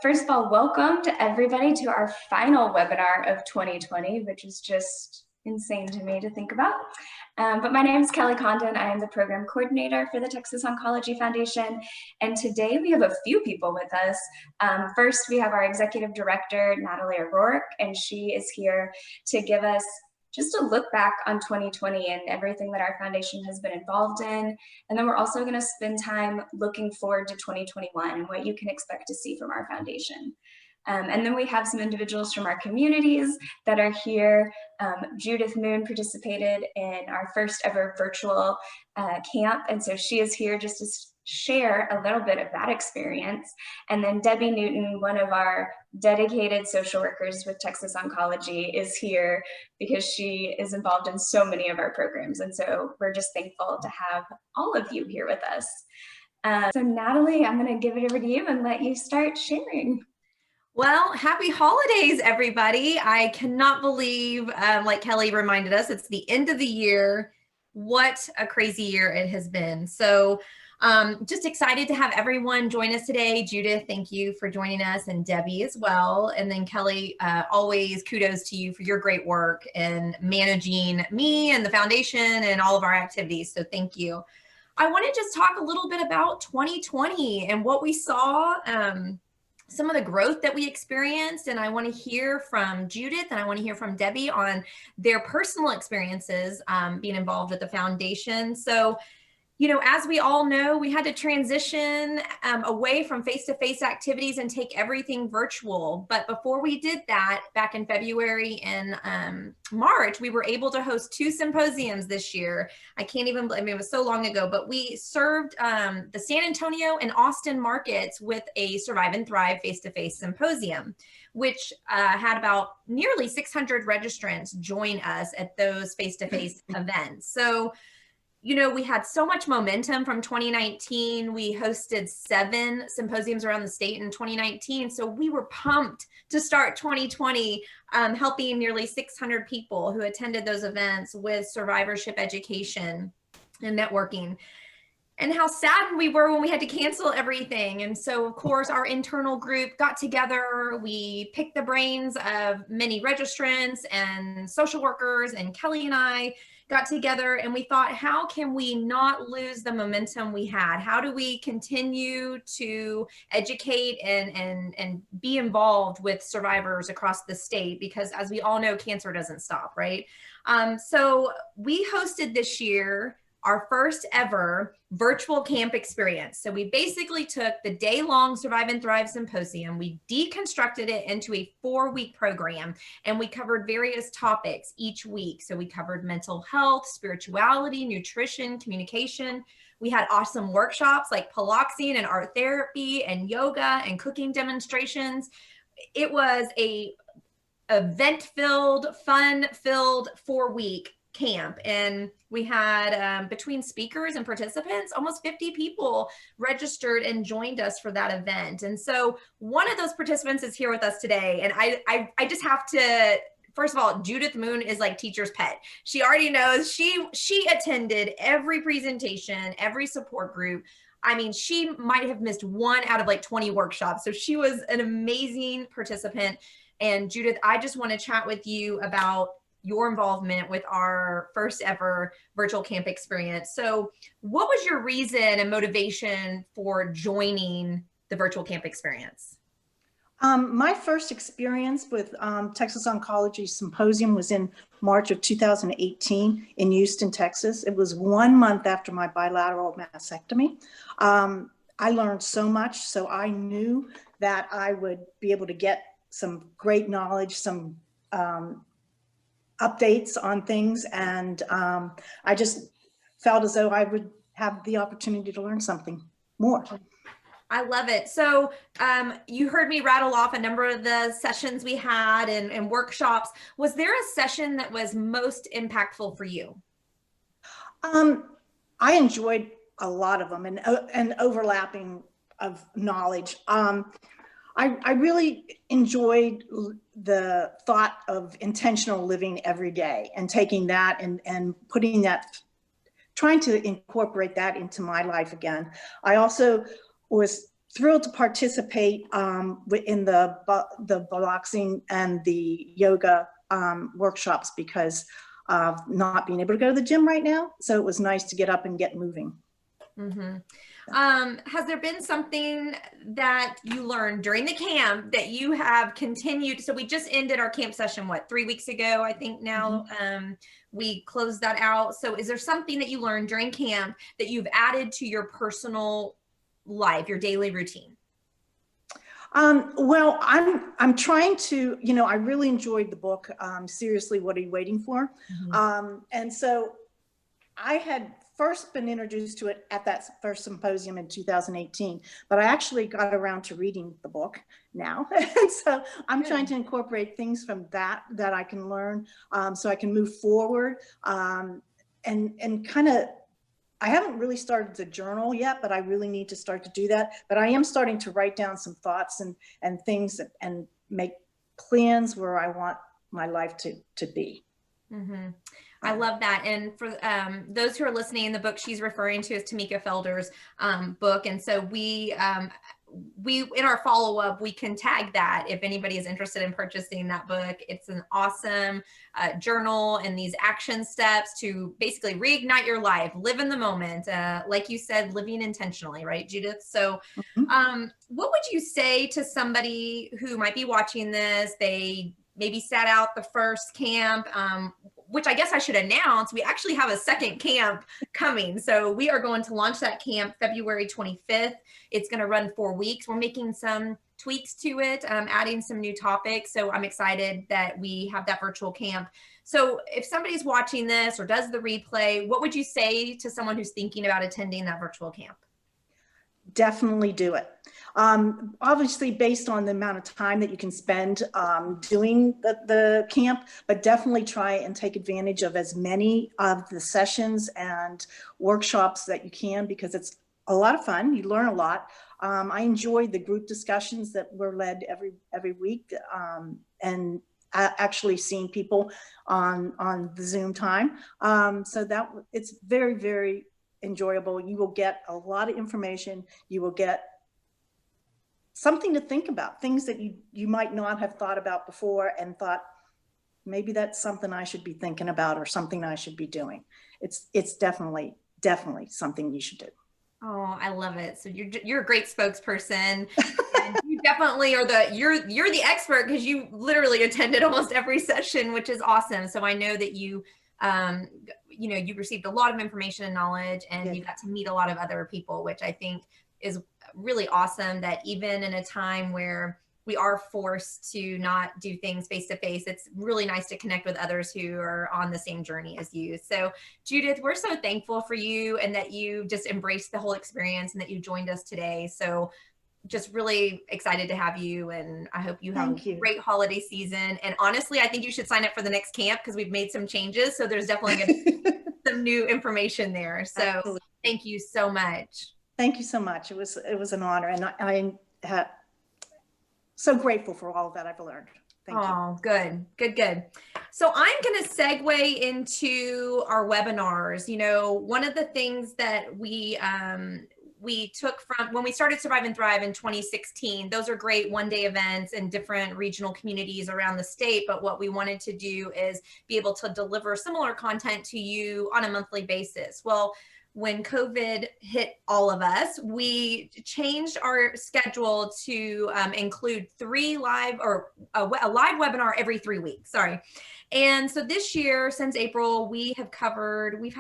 First of all, welcome to everybody to our final webinar of 2020, which is just insane to me to think about. But my name is Kelly Condon. I am the program coordinator for the Texas Oncology Foundation. And today we have a few people with us. First, we have our executive director, Natalie, and she is here to give us just a look back on 2020 and everything that our foundation has been involved in. And then we're also going to spend time looking forward to 2021 and what you can expect to see from our foundation. And then we have some individuals from our communities that are here. Judith Moon participated in our first ever virtual camp, and so she is here just to share a little bit of that experience. And then Debbie Newton, one of our dedicated social workers with Texas Oncology, is here because she is involved in so many of our programs. And so we're just thankful to have all of you here with us. So Natalie, I'm going to give it over to you and let you start sharing. Well, happy holidays, everybody. I cannot believe, like Kelly reminded us, it's the end of the year. What a crazy year it has been. So just excited to have everyone join us today. Judith, thank you for joining us, and Debbie as well. And then Kelly, always kudos to you for your great work in managing me and the foundation and all of our activities. So thank you. I want to just talk a little bit about 2020 and what we saw, some of the growth that we experienced, and I want to hear from Judith and I want to hear from Debbie on their personal experiences being involved at the foundation. So, you know, as we all know, we had to transition away from face-to-face activities and take everything virtual. But before we did that, back in February and March, we were able to host 2 symposiums this year. I can't even, I mean, it was so long ago, but we served the San Antonio and Austin markets with a Survive and Thrive face-to-face symposium, which had about nearly 600 registrants join us at those face-to-face events. So, you know, we had so much momentum from 2019. We hosted 7 symposiums around the state in 2019. So we were pumped to start 2020, helping nearly 600 people who attended those events with survivorship education and networking. And how sad we were when we had to cancel everything. And so, of course, our internal group got together. We picked the brains of many registrants and social workers, and Kelly and I got together and we thought, how can we not lose the momentum we had? How do we continue to educate and be involved with survivors across the state? Because as we all know, cancer doesn't stop, right? So we hosted this year our first ever virtual camp experience. So we basically took the day-long Survive and Thrive Symposium, we deconstructed it into a 4-week program, and we covered various topics each week. So we covered mental health, spirituality, nutrition, communication. We had awesome workshops like piloxing and art therapy and yoga and cooking demonstrations. It was a event-filled, fun-filled 4-week camp, and we had between speakers and participants almost 50 people registered and joined us for that event. And so one of those participants is here with us today, and I just have to, first of all, Judith Moon is like teacher's pet. She already knows. She attended every presentation, every support group. I mean, she might have missed 1 out of like 20 workshops. So she was an amazing participant. And Judith, I just want to chat with you about your involvement with our first ever virtual camp experience. So what was your reason and motivation for joining the virtual camp experience? My first experience with Texas Oncology Symposium was in March of 2018 in Houston, Texas. It was 1 month after my bilateral mastectomy. I learned so much, so I knew that I would be able to get some great knowledge, some updates on things, and I just felt as though I would have the opportunity to learn something more. I love it. So you heard me rattle off a number of the sessions we had and workshops. Was there a session that was most impactful for you? I enjoyed a lot of them, and overlapping of knowledge. I really enjoyed the thought of intentional living every day and taking that and putting that, trying to incorporate that into my life again. I also was thrilled to participate in the boxing and the yoga workshops because of not being able to go to the gym right now. So it was nice to get up and get moving. Mm-hmm. Has there been something that you learned during the camp that you have continued? So we just ended our camp session, what, 3 weeks ago, I think now. We closed that out. So is there something that you learned during camp that you've added to your personal life, your daily routine? Well, I'm trying to, I really enjoyed the book. Seriously, What Are You Waiting For? And so I had first been introduced to it at that first symposium in 2018, but I actually got around to reading the book now. And so I'm trying to incorporate things from that I can learn, so I can move forward, and kind of, I haven't really started to journal yet, but I really need to start to do that. But I am starting to write down some thoughts and things and make plans where I want my life to be. I love that. And for those who are listening, the book she's referring to is Tamika Felder's book. And so we in our follow-up, we can tag that if anybody is interested in purchasing that book. It's an awesome journal and these action steps to basically reignite your life, live in the moment. Like you said, living intentionally, right, Judith? So what would you say to somebody who might be watching this? They maybe sat out the first camp, which I guess I should announce, we actually have a second camp coming. So we are going to launch that camp February 25th. It's going to run 4 weeks. We're making some tweaks to it, adding some new topics. So I'm excited that we have that virtual camp. So if somebody's watching this or does the replay, what would you say to someone who's thinking about attending that virtual camp? Definitely do it. Obviously based on the amount of time that you can spend doing the camp, but definitely try and take advantage of as many of the sessions and workshops that you can, because it's a lot of fun. You learn a lot. I enjoyed the group discussions that were led every week, and actually seeing people on the Zoom time. So that it's very, very enjoyable. You will get a lot of information. You will get something to think about, things that you might not have thought about before and thought, maybe that's something I should be thinking about or something I should be doing. It's definitely something you should do. Oh, I love it. So you're a great spokesperson. And you definitely are you're the expert, because you literally attended almost every session, which is awesome. So I know that you you received a lot of information and knowledge, and you got to meet a lot of other people, which I think is really awesome, that even in a time where we are forced to not do things face to face, it's really nice to connect with others who are on the same journey as you. So Judith, we're so thankful for you and that you just embraced the whole experience and that you joined us today. So just really excited to have you, and I hope you have a great holiday season. And honestly, I think you should sign up for the next camp, because we've made some changes. So there's definitely going to be some new information there. So absolutely. Thank you so much. Thank you so much. It was an honor, and I so grateful for all that I've learned. Thank you. Oh, good. So I'm going to segue into our webinars. One of the things that we took from when we started Survive and Thrive in 2016, those are great one-day events in different regional communities around the state. But what we wanted to do is be able to deliver similar content to you on a monthly basis. Well, when COVID hit all of us, we changed our schedule to include a live webinar every 3 weeks. Sorry. And so this year, since April, we've had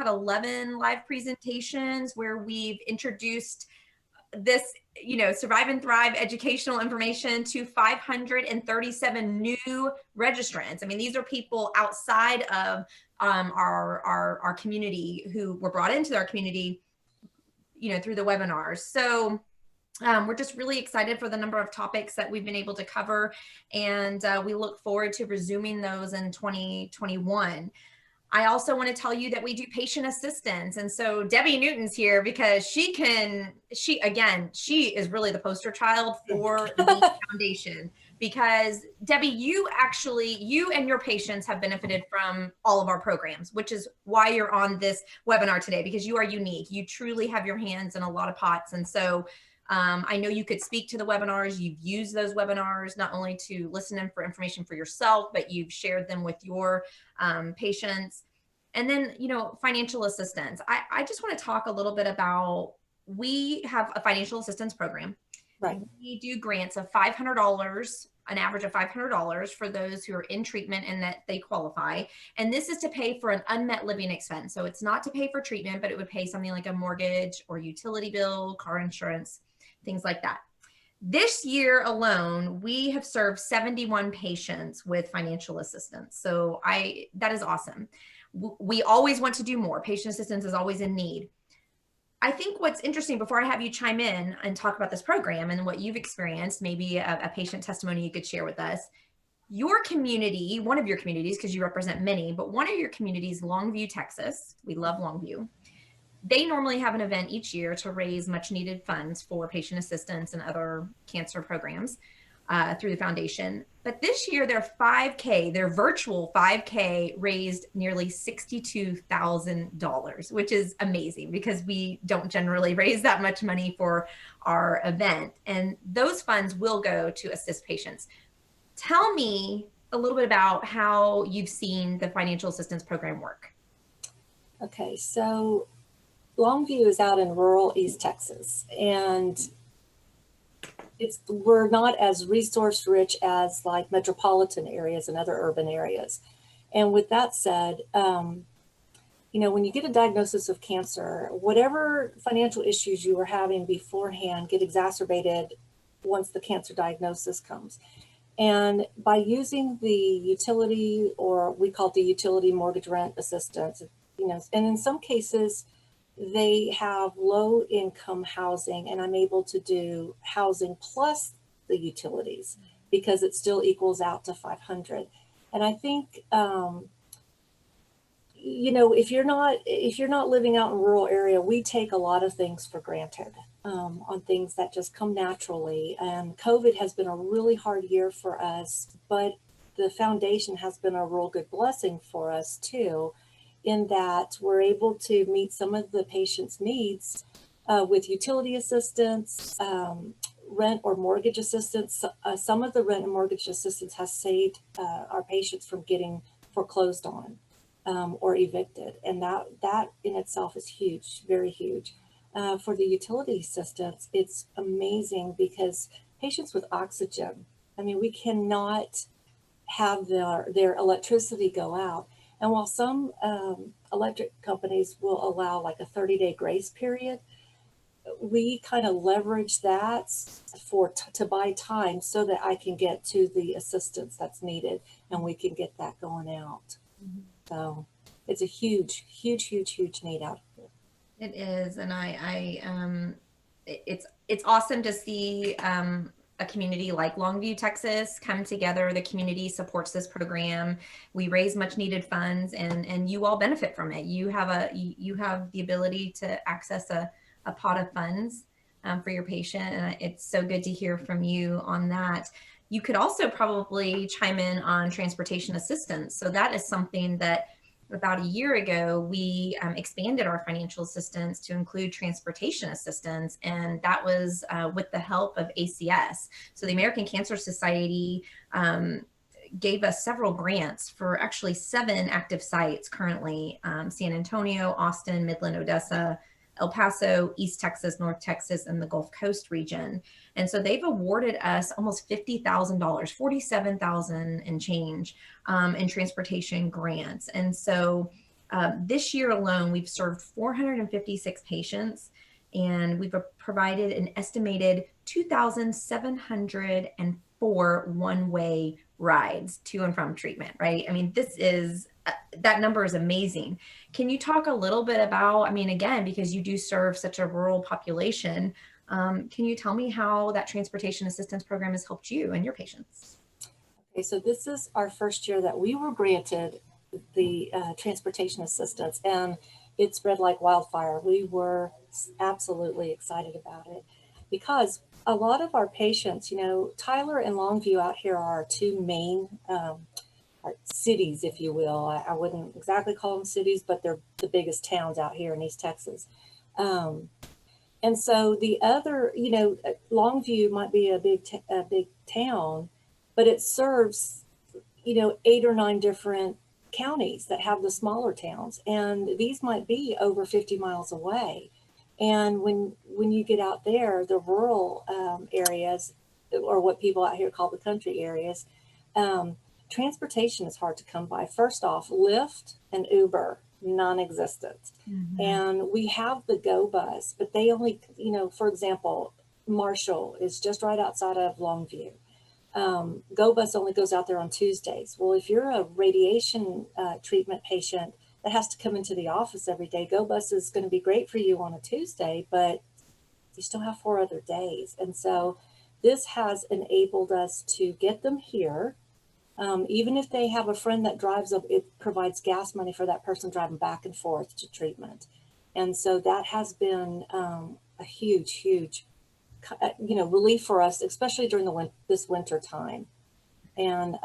11 live presentations where we've introduced this, Survive and Thrive educational information to 537 new registrants. I mean, these are people outside of our community who were brought into our community, through the webinars. So we're just really excited for the number of topics that we've been able to cover, and we look forward to resuming those in 2021. I also want to tell you that we do patient assistance. And so Debbie Newton's here because she is really the poster child for the foundation, because Debbie, you and your patients have benefited from all of our programs, which is why you're on this webinar today, because you are unique. You truly have your hands in a lot of pots. And so I know you could speak to the webinars. You've used those webinars not only to listen in for information for yourself, but you've shared them with your patients. And then, you know, financial assistance. I just want to talk a little bit about, we have a financial assistance program. Right. We do grants of $500, an average of $500 for those who are in treatment and that they qualify. And this is to pay for an unmet living expense. So it's not to pay for treatment, but it would pay something like a mortgage or utility bill, car insurance, things like that. This year alone, we have served 71 patients with financial assistance. So that is awesome. We always want to do more. Patient assistance is always in need. I think what's interesting, before I have you chime in and talk about this program and what you've experienced, maybe a patient testimony you could share with us, your community, one of your communities, because you represent many, but one of your communities, Longview, Texas, we love Longview. They normally have an event each year to raise much needed funds for patient assistance and other cancer programs through the foundation. But this year, their 5K, their virtual 5K, raised nearly $62,000, which is amazing because we don't generally raise that much money for our event. And those funds will go to assist patients. Tell me a little bit about how you've seen the financial assistance program work. Okay, so Longview is out in rural East Texas, and we're not as resource rich as like metropolitan areas and other urban areas. And with that said, you know, when you get a diagnosis of cancer, whatever financial issues you were having beforehand get exacerbated once the cancer diagnosis comes. And by using the utility, or we call it the utility mortgage rent assistance, you know, and in some cases, they have low income housing, and I'm able to do housing plus the utilities because it still equals out to 500. And I think, you know, if you're not living out in a rural area, we take a lot of things for granted on things that just come naturally. And COVID has been a really hard year for us, but the foundation has been a real good blessing for us too, in that we're able to meet some of the patient's needs with utility assistance, rent or mortgage assistance. Some of the rent and mortgage assistance has saved our patients from getting foreclosed on or evicted. And that in itself is huge, very huge. For the utility assistance, it's amazing because patients with oxygen, I mean, we cannot have their electricity go out. And while some electric companies will allow like a 30-day grace period, we kind of leverage that to buy time so that I can get to the assistance that's needed and we can get that going out. Mm-hmm. So it's a huge, huge, huge, huge need out here. It is, and it's awesome to see a community like Longview, Texas come together. The community supports this program. We raise much needed funds, and you all benefit from it. You have the ability to access a pot of funds for your patient, and it's so good to hear from you on that. You could also probably chime in on transportation assistance. So that is something that about a year ago, we expanded our financial assistance to include transportation assistance, and that was with the help of ACS. So the American Cancer Society gave us several grants for actually 7 active sites currently: San Antonio, Austin, Midland, Odessa, El Paso, East Texas, North Texas, and the Gulf Coast region. And so they've awarded us almost $50,000, $47,000 and change in transportation grants. And so this year alone, we've served 456 patients, and we've provided an estimated 2,704 one-way rides to and from treatment, right? I mean, that number is amazing. Can you talk a little bit about, I mean, again, because you do serve such a rural population, can you tell me how that transportation assistance program has helped you and your patients? Okay, so this is our first year that we were granted the transportation assistance, and it spread like wildfire. We were absolutely excited about it because a lot of our patients, you know, Tyler and Longview out here are our 2 main cities, if you will. I wouldn't exactly call them cities, but they're the biggest towns out here in East Texas. And so the other, Longview might be a big town, but it serves, 8 or 9 different counties that have the smaller towns, and these might be over 50 miles away. And when you get out there, the rural areas, or what people out here call the country areas, transportation is hard to come by. First off, Lyft and Uber, non-existent. Mm-hmm. And we have the Go Bus, but they only, for example, Marshall is just right outside of Longview. Go Bus only goes out there on Tuesdays. Well, if you're a radiation treatment patient that has to come into the office every day, Go Bus is going to be great for you on a Tuesday, but you still have 4 other days. And so this has enabled us to get them here. Even if they have a friend that drives up, it provides gas money for that person driving back and forth to treatment. And so that has been a huge, relief for us, especially during this winter time. And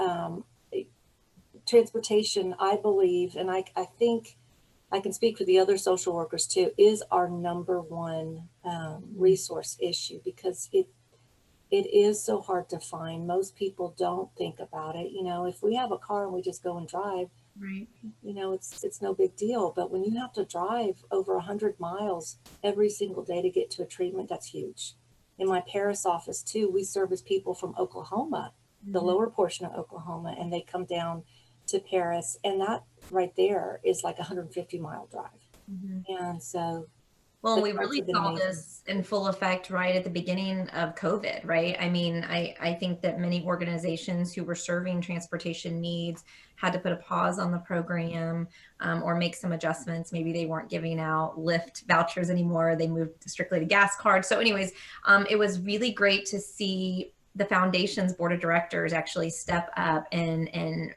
transportation, I believe, and I think I can speak for the other social workers too, is our number one resource issue, because it is so hard to find. Most people don't think about it. If we have a car and we just go and drive, Right. It's no big deal. But when you have to drive over 100 miles every single day to get to a treatment, that's huge. In my Paris office too, we service people from Oklahoma, the lower portion of Oklahoma, and they come down to Paris, and that right there is like 150-mile drive. And so well, we really saw this in full effect right at the beginning of COVID, right? I mean, I think that many organizations who were serving transportation needs had to put a pause on the program, or make some adjustments. Maybe they weren't giving out Lyft vouchers anymore. They moved strictly to gas cards. So anyways, it was really great to see the foundation's board of directors actually step up and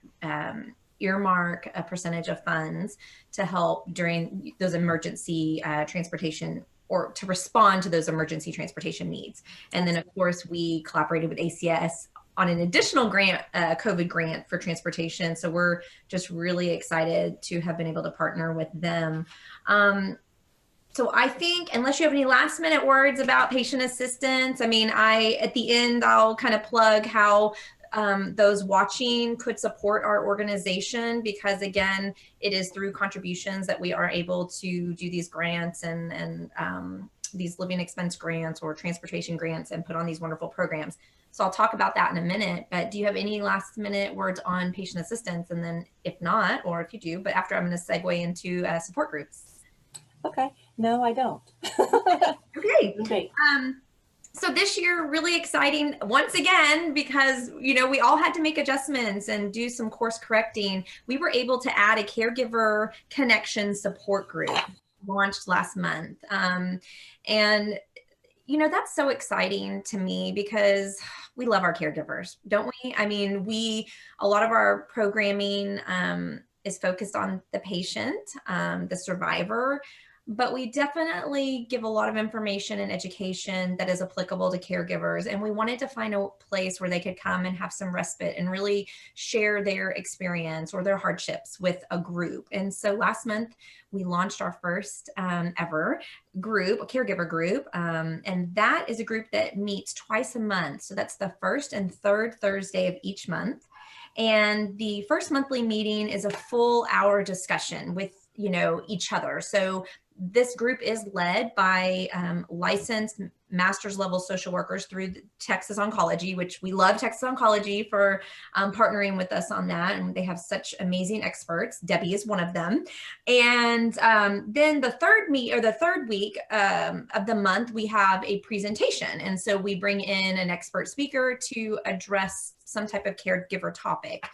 earmark a percentage of funds to help during those emergency transportation, or to respond to those emergency transportation needs. And then of course we collaborated with ACS on an additional grant, COVID grant for transportation. So we're just really excited to have been able to partner with them. So I think, unless you have any last minute words about patient assistance, I mean, at the end, I'll kind of plug how those watching could support our organization, because again, it is through contributions that we are able to do these grants and these living expense grants or transportation grants and put on these wonderful programs. So I'll talk about that in a minute, but do you have any last minute words on patient assistance? And then if not, or if you do, but after, I'm going to segue into support groups. Okay. No, I don't. Okay. Okay. So this year, really exciting once again, because, we all had to make adjustments and do some course correcting. We were able to add a caregiver connection support group launched last month. And, that's so exciting to me, because we love our caregivers, don't we? I mean, a lot of our programming is focused on the patient, the survivor, but we definitely give a lot of information and education that is applicable to caregivers. And we wanted to find a place where they could come and have some respite and really share their experience or their hardships with a group. And so last month, we launched our first ever group, a caregiver group. And that is a group that meets twice a month. So that's the first and third Thursday of each month. And the first monthly meeting is a full hour discussion with each other. So this group is led by licensed master's level social workers through Texas Oncology, which we love Texas Oncology for partnering with us on that. And they have such amazing experts. Debbie is one of them. And then the third week of the month, we have a presentation. And so we bring in an expert speaker to address some type of caregiver topic.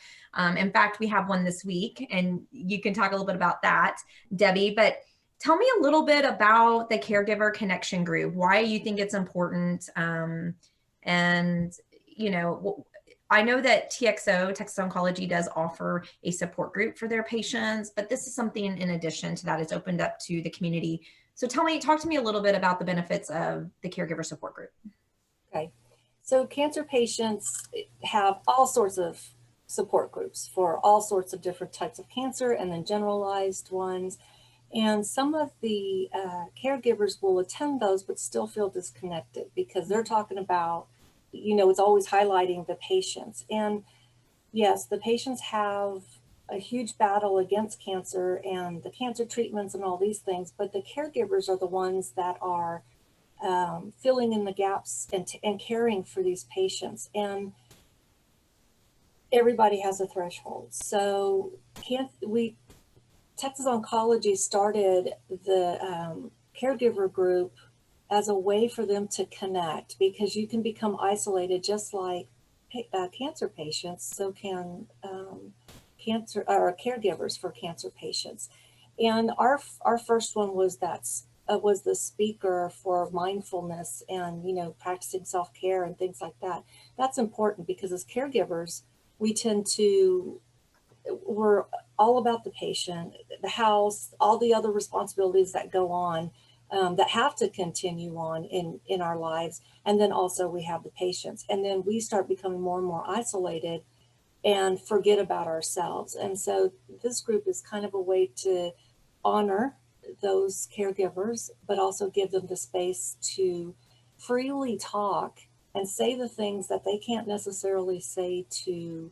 In fact, we have one this week, and you can talk a little bit about that, Debbie, but tell me a little bit about the Caregiver Connection Group, why you think it's important. And, I know that TXO, Texas Oncology, does offer a support group for their patients, but this is something in addition to that. It's opened up to the community. So talk to me a little bit about the benefits of the Caregiver Support Group. Okay. So cancer patients have all sorts of support groups for all sorts of different types of cancer, and then generalized ones. And some of the caregivers will attend those, but still feel disconnected because they're talking about, it's always highlighting the patients. And yes, the patients have a huge battle against cancer and the cancer treatments and all these things, but the caregivers are the ones that are filling in the gaps and caring for these patients. And everybody has a threshold. So Texas Oncology started the caregiver group as a way for them to connect, because you can become isolated just like cancer patients, so can cancer or caregivers for cancer patients. And our first one was was the speaker for mindfulness and practicing self-care and things like that. That's important because as caregivers, we're all about the patient, the house, all the other responsibilities that go on, that have to continue on in our lives. And then also we have the patients. And then we start becoming more and more isolated and forget about ourselves. And so this group is kind of a way to honor those caregivers, but also give them the space to freely talk and say the things that they can't necessarily say to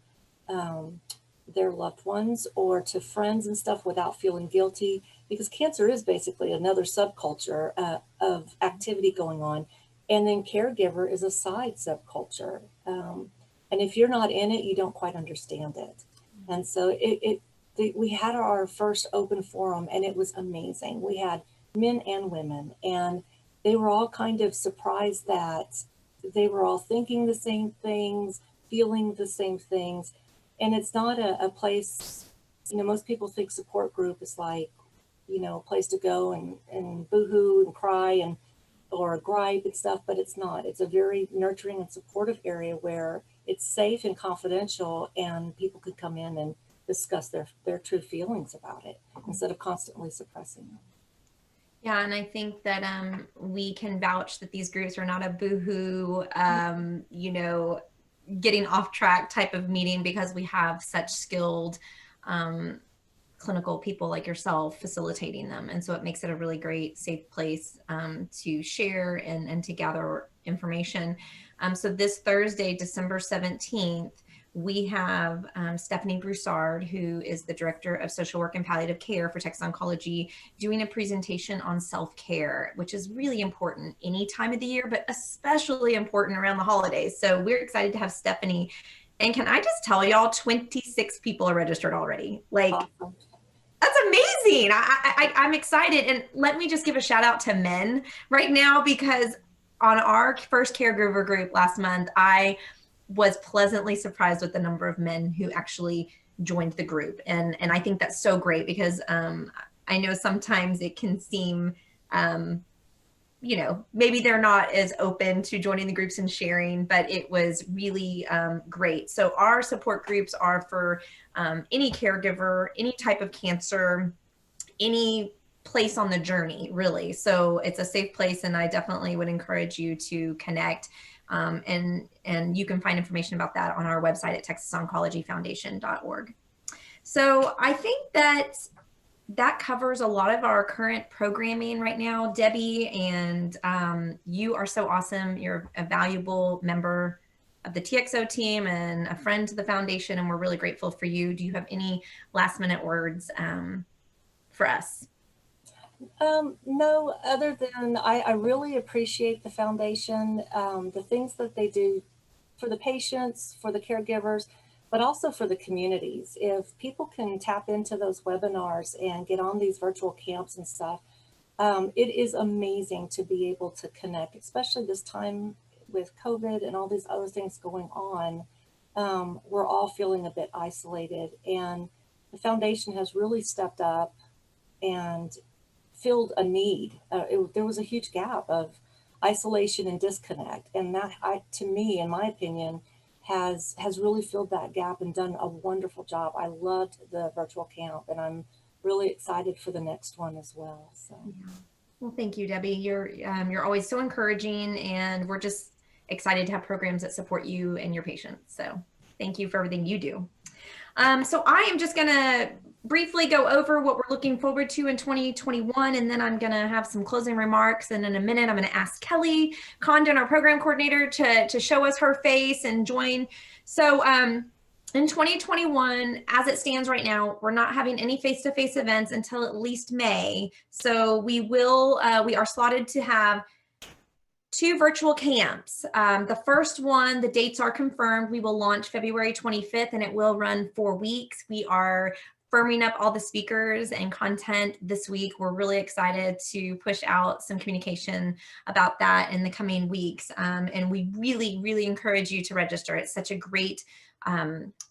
their loved ones or to friends and stuff without feeling guilty, because cancer is basically another subculture of activity going on. And then caregiver is a side subculture. And if you're not in it, you don't quite understand it. And so we had our first open forum and it was amazing. We had men and women, and they were all kind of surprised that they were all thinking the same things, feeling the same things. And it's not a place, most people think support group is like, a place to go and boohoo and cry or gripe and stuff, but it's not. It's a very nurturing and supportive area where it's safe and confidential, and people could come in and discuss their true feelings about it instead of constantly suppressing them. Yeah, and I think that we can vouch that these groups are not a boohoo, getting off track type of meeting, because we have such skilled clinical people like yourself facilitating them. And so it makes it a really great, safe place to share and to gather information. So this Thursday, December 17th, we have Stephanie Broussard, who is the Director of Social Work and Palliative Care for Texas Oncology, doing a presentation on self-care, which is really important any time of the year, but especially important around the holidays. So we're excited to have Stephanie. And can I just tell y'all, 26 people are registered already. Like, awesome. That's amazing. I'm excited. And let me just give a shout out to men right now, because on our first caregiver group last month, I was pleasantly surprised with the number of men who actually joined the group. And I think that's so great, because I know sometimes it can seem, maybe they're not as open to joining the groups and sharing, but it was really great. So our support groups are for any caregiver, any type of cancer, any place on the journey, really. So it's a safe place, and I definitely would encourage you to connect. And you can find information about that on our website at texasoncologyfoundation.org. So I think that covers a lot of our current programming right now, Debbie, and you are so awesome. You're a valuable member of the TXO team and a friend to the foundation, and we're really grateful for you. Do you have any last minute words for us? No, other than I really appreciate the foundation, the things that they do for the patients, for the caregivers, but also for the communities. If people can tap into those webinars and get on these virtual camps and stuff, it is amazing to be able to connect, especially this time with COVID and all these other things going on. We're all feeling a bit isolated, and the foundation has really stepped up and filled a need. There was a huge gap of isolation and disconnect, and that, to me, in my opinion, has really filled that gap and done a wonderful job. I loved the virtual camp, and I'm really excited for the next one as well. So, yeah. Well, thank you, Debbie. You're always so encouraging, and we're just excited to have programs that support you and your patients. So thank you for everything you do. So I am just gonna briefly go over what we're looking forward to in 2021, and then I'm going to have some closing remarks. And in a minute, I'm going to ask Kelly Condon, our program coordinator, to show us her face and join. So in 2021, as it stands right now, we're not having any face-to-face events until at least May. So we are slotted to have 2 virtual camps. The first one, the dates are confirmed. We will launch February 25th, and it will run 4 weeks. We are firming up all the speakers and content this week. We're really excited to push out some communication about that in the coming weeks. And we really, really encourage you to register. It's such a great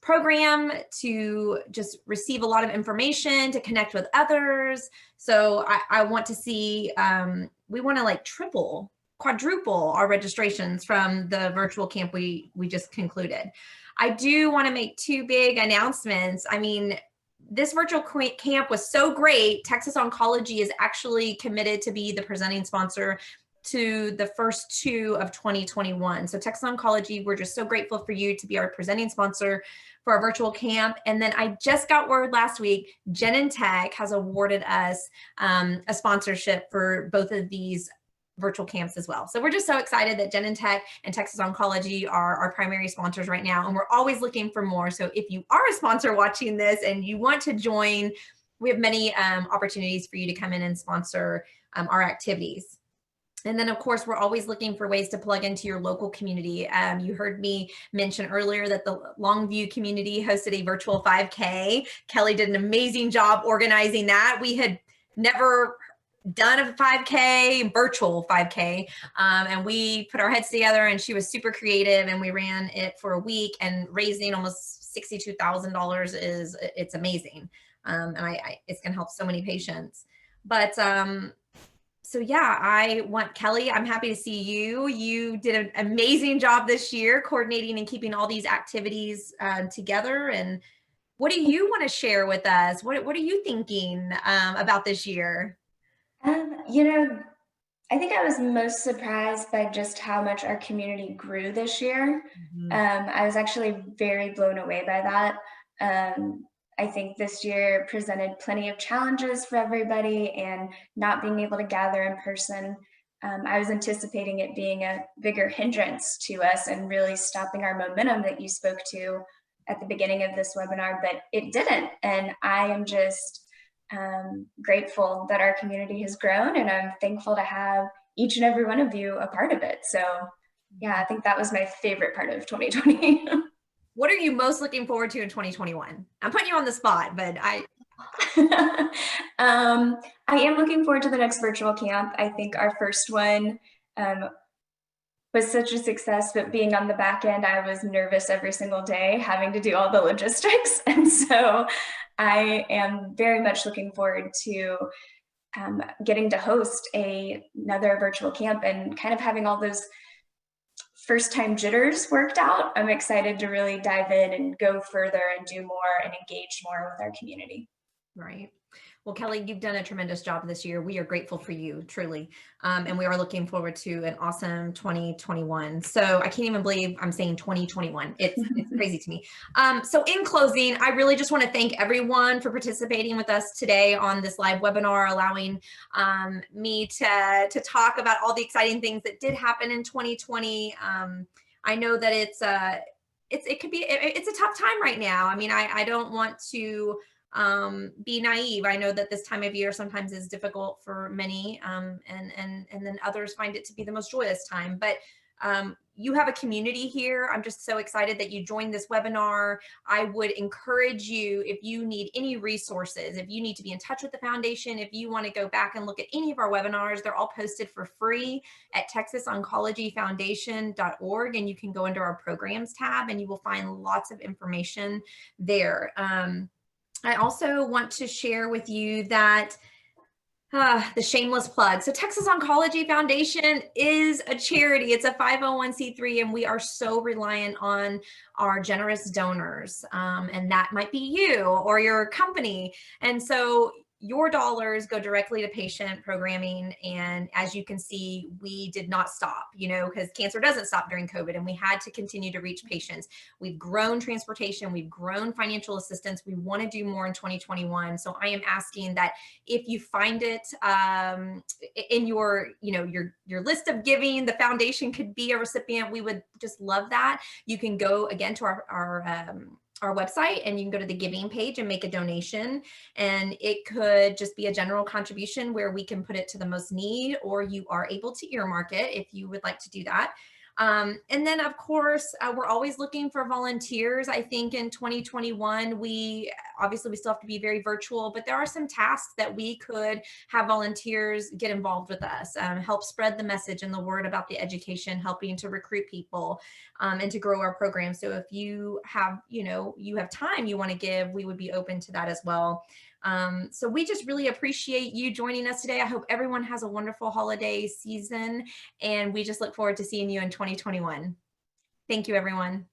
program to just receive a lot of information, to connect with others. So I want to see, we want to like quadruple our registrations from the virtual camp we just concluded. I do want to make 2 big announcements. I mean, this virtual camp was so great. Texas Oncology is actually committed to be the presenting sponsor to the first 2 of 2021. So Texas Oncology, we're just so grateful for you to be our presenting sponsor for our virtual camp. And then I just got word last week, Genentech has awarded us a sponsorship for both of these virtual camps as well. So we're just so excited that Genentech and Texas Oncology are our primary sponsors right now, and we're always looking for more. So if you are a sponsor watching this and you want to join, we have many opportunities for you to come in and sponsor our activities. And then, of course, we're always looking for ways to plug into your local community. You heard me mention earlier that the Longview community hosted a virtual 5K. Kelly did an amazing job organizing that. We had never done a 5K, virtual 5K, and we put our heads together, and she was super creative, and we ran it for a week, and raising almost $62,000 it's amazing. And it's going to help so many patients. But so yeah, I want Kelly, I'm happy to see you. You did an amazing job this year coordinating and keeping all these activities together. And what do you want to share with us? What are you thinking about this year? You know, I think I was most surprised by just how much our community grew this year. I was actually very blown away by that. I think this year presented plenty of challenges for everybody, and not being able to gather in person. I was anticipating it being a bigger hindrance to us and really stopping our momentum that you spoke to at the beginning of this webinar, but it didn't. And I am just grateful that our community has grown, and I'm thankful to have each and every one of you a part of it. So yeah, I think that was my favorite part of 2020. What are you most looking forward to in 2021? I'm putting you on the spot, but I am looking forward to the next virtual camp. I think our first one was such a success, but being on the back end, I was nervous every single day having to do all the logistics. And so I am very much looking forward to getting to host another virtual camp and kind of having all those first time jitters worked out. I'm excited to really dive in and go further and do more and engage more with our community. Right. Well, Kelly, you've done a tremendous job this year. We are grateful for you, truly. And we are looking forward to an awesome 2021. So I can't even believe I'm saying 2021. It's crazy to me. So in closing, I really just want to thank everyone for participating with us today on this live webinar, allowing me to talk about all the exciting things that did happen in 2020. I know that it's a tough time right now. I mean, I don't want to be naive. I know that this time of year sometimes is difficult for many, and then others find it to be the most joyous time. But you have a community here. I'm just so excited that you joined this webinar. I would encourage you, if you need any resources, if you need to be in touch with the foundation, if you want to go back and look at any of our webinars, they're all posted for free at texasoncologyfoundation.org, and you can go under our programs tab and you will find lots of information there. I also want to share with you that the shameless plug. So Texas Oncology Foundation is a charity. It's a 501c3, and we are so reliant on our generous donors. And that might be you or your company. And so your dollars go directly to patient programming. And as you can see, we did not stop, because cancer doesn't stop during COVID, and we had to continue to reach patients. We've grown transportation, we've grown financial assistance. We want to do more in 2021. So I am asking that if you find it in your, your list of giving, the foundation could be a recipient. We would just love that. You can go again to our website, and you can go to the giving page and make a donation. And it could just be a general contribution where we can put it to the most need, or you are able to earmark it if you would like to do that. And then of course, we're always looking for volunteers. I think in 2021, we still have to be very virtual, but there are some tasks that we could have volunteers get involved with us, help spread the message and the word about the education, helping to recruit people, and to grow our program. So if you have, you have time you want to give, we would be open to that as well. So we just really appreciate you joining us today. I hope everyone has a wonderful holiday season, and we just look forward to seeing you in 2021. Thank you, everyone.